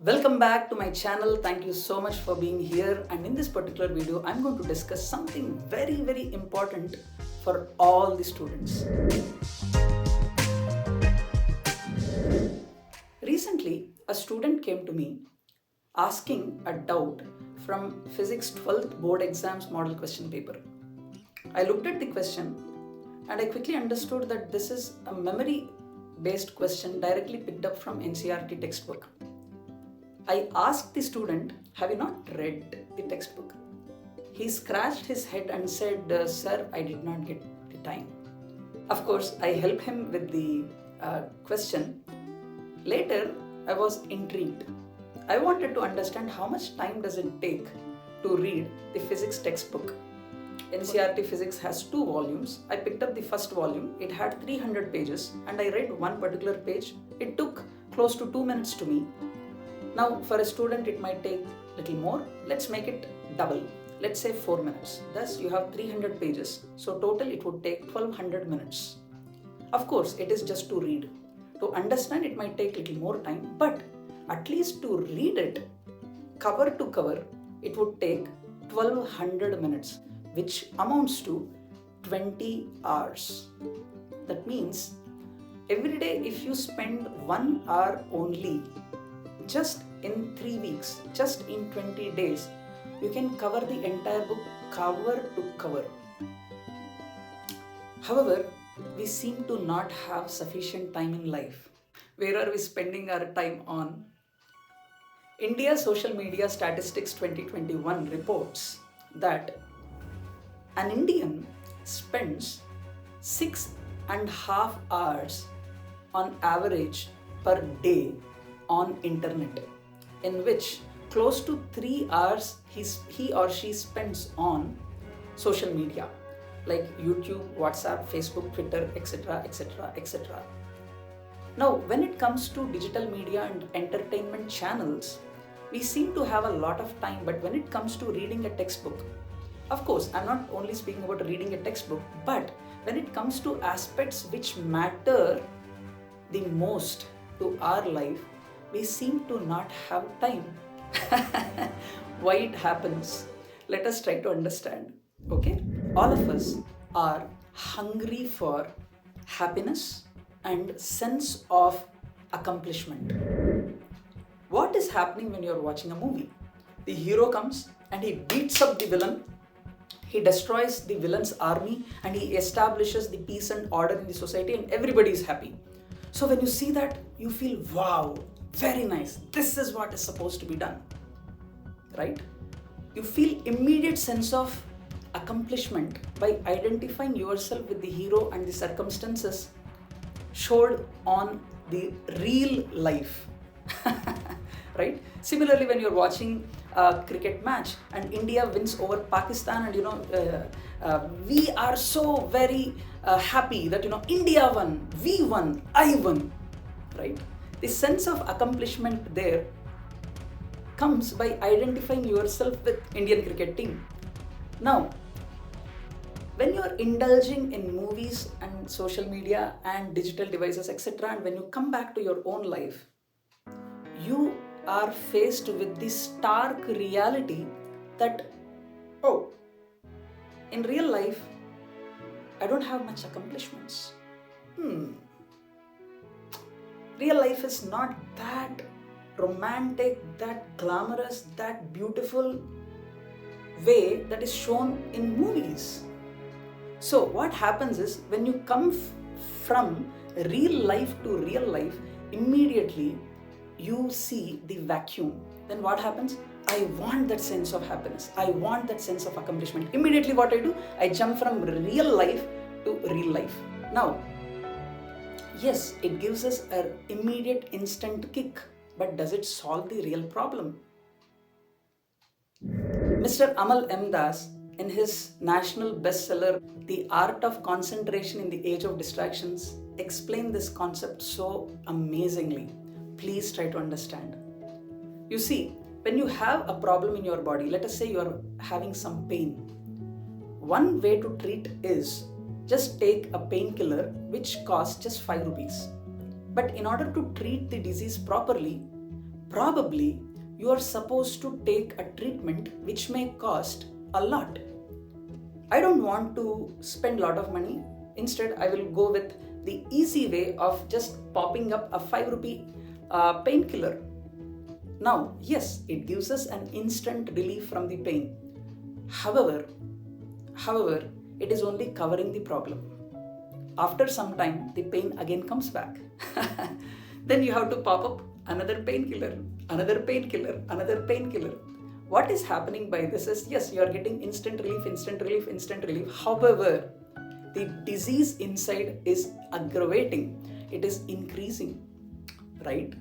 Welcome back to my channel. Thank you so much for being here, and in this particular video I'm going to discuss something very important for all the students. Recently a student came to me asking a doubt from physics 12th board exams model question paper. I looked at the question and I quickly understood that this is a memory based question directly picked up from NCERT textbook. I asked the student, have you not read the textbook? He scratched his head and said, sir, I did not get the time. Of course, I helped him with the question. Later, I was intrigued. I wanted to understand how much time does it take to read the physics textbook. NCERT physics has 2 volumes. I picked up the first volume. It had 300 pages and I read one particular page. It took close to 2 minutes to me. Now for a student it might take little more. Let's make it double. Let's say 4 minutes. Thus you have 300 pages. So total it would take 1200 minutes. Of course it is just to read. To understand it might take little more time, but at least to read it cover to cover it would take 1200 minutes, which amounts to 20 hours. That means every day if you spend 1 hour only, just in 3 weeks, just in 20 days, you can cover the entire book cover to cover. However, we seem to not have sufficient time in life. Where are we spending our time on? India Social Media Statistics 2021 reports that an Indian spends 6.5 hours on average per day on internet, in which close to 3 hours he or she spends on social media like YouTube, WhatsApp, Facebook, Twitter, etc. Now when it comes to digital media and entertainment channels, we seem to have a lot of time, but when it comes to reading a textbook, of course I'm not only speaking about reading a textbook, but when it comes to aspects which matter the most to our life, we seem to not have time. Why it happens? Let us try to understand. Okay? All of us are hungry for happiness and sense of accomplishment. What is happening when you're watching a movie? The hero comes and he beats up the villain. He destroys the villain's army and he establishes the peace and order in the society, and everybody is happy. So when you see that, you feel, wow, very nice. This is what is supposed to be done, right? You feel immediate sense of accomplishment by identifying yourself with the hero and the circumstances showed on the real life, right? Similarly, when you're watching a cricket match and India wins over Pakistan, and we are so very happy that India won, we won, I won, right? The sense of accomplishment there comes by identifying yourself with Indian cricket team. Now, when you're indulging in movies and social media and digital devices, etc., and when you come back to your own life, you are faced with the stark reality that, oh, in real life, I don't have much accomplishments. Real life is not that romantic, that glamorous, that beautiful way that is shown in movies. So what happens is, when you come from real life to real life, immediately you see the vacuum. Then what happens? I want that sense of happiness. I want that sense of accomplishment. Immediately what I do? I jump from real life to real life. Now, yes, it gives us an immediate instant kick, but does it solve the real problem? Mr. Amal M. Das, in his national bestseller, The Art of Concentration in the Age of Distractions, explained this concept so amazingly. Please try to understand. You see, when you have a problem in your body, let us say you are having some pain, one way to treat is just take a painkiller which costs just 5 rupees. But in order to treat the disease properly, Probably you are supposed to take a treatment which may cost a lot. I don't want to spend a lot of money. Instead, I will go with the easy way of just popping up a 5 rupee painkiller. Now, yes, it gives us an instant relief from the pain. However, it is only covering the problem. After some time, the pain again comes back. Then you have to pop up another painkiller, another painkiller, another painkiller. What is happening by this is, yes, you are getting instant relief, instant relief, instant relief. However, the disease inside is aggravating. It is increasing, right?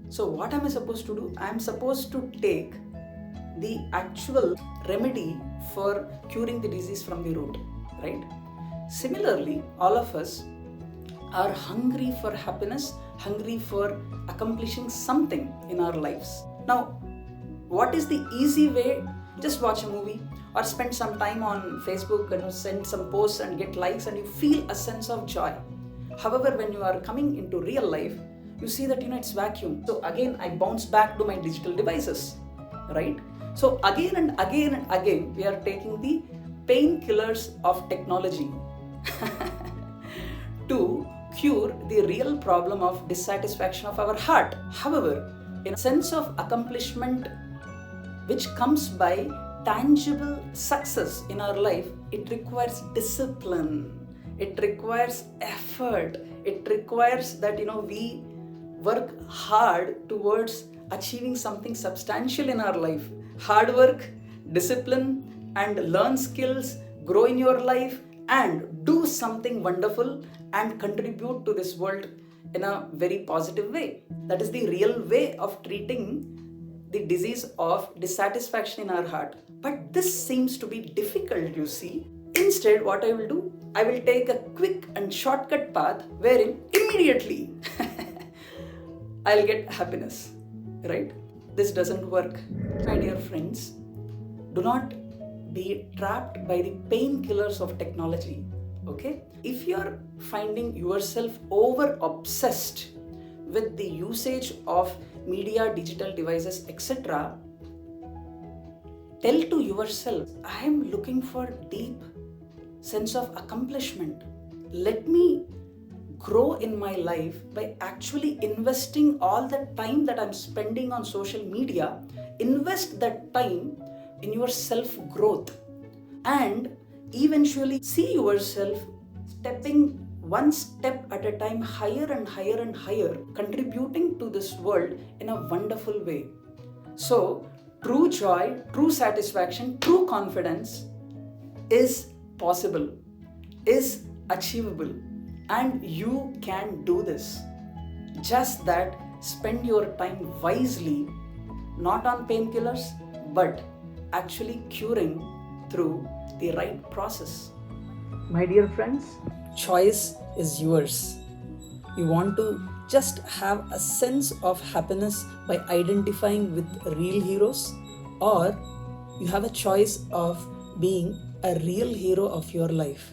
So what am I supposed to do? I am supposed to take the actual remedy for curing the disease from the root, right? Similarly, all of us are hungry for happiness, hungry for accomplishing something in our lives. Now, what is the easy way? Just watch a movie or spend some time on Facebook and send some posts and get likes, and you feel a sense of joy. However, when you are coming into real life, you see that it's vacuum. So again, I bounce back to my digital devices, right? So again and again and again, we are taking the painkillers of technology to cure the real problem of dissatisfaction of our heart. However, in a sense of accomplishment which comes by tangible success in our life, it requires discipline, it requires effort, it requires that we work hard towards achieving something substantial in our life. Hard work, discipline, and learn skills, grow in your life, and do something wonderful and contribute to this world in a very positive way. That is the real way of treating the disease of dissatisfaction in our heart. But this seems to be difficult, you see. Instead, what I will do, I will take a quick and shortcut path wherein immediately I'll get happiness, right? This doesn't work. My dear friends, do not be trapped by the painkillers of technology, okay? If you're finding yourself over obsessed with the usage of media, digital devices, etc., tell to yourself, I am looking for deep sense of accomplishment. Let me grow in my life by actually investing all the time that I'm spending on social media. Invest that time in your self-growth and eventually see yourself stepping one step at a time, higher and higher and higher, contributing to this world in a wonderful way. So, true joy, true satisfaction, true confidence is possible, is achievable, and you can do this. Just that, spend your time wisely, not on painkillers, but actually curing through the right process. My dear friends, choice is yours. You want to just have a sense of happiness by identifying with real heroes, or you have a choice of being a real hero of your life.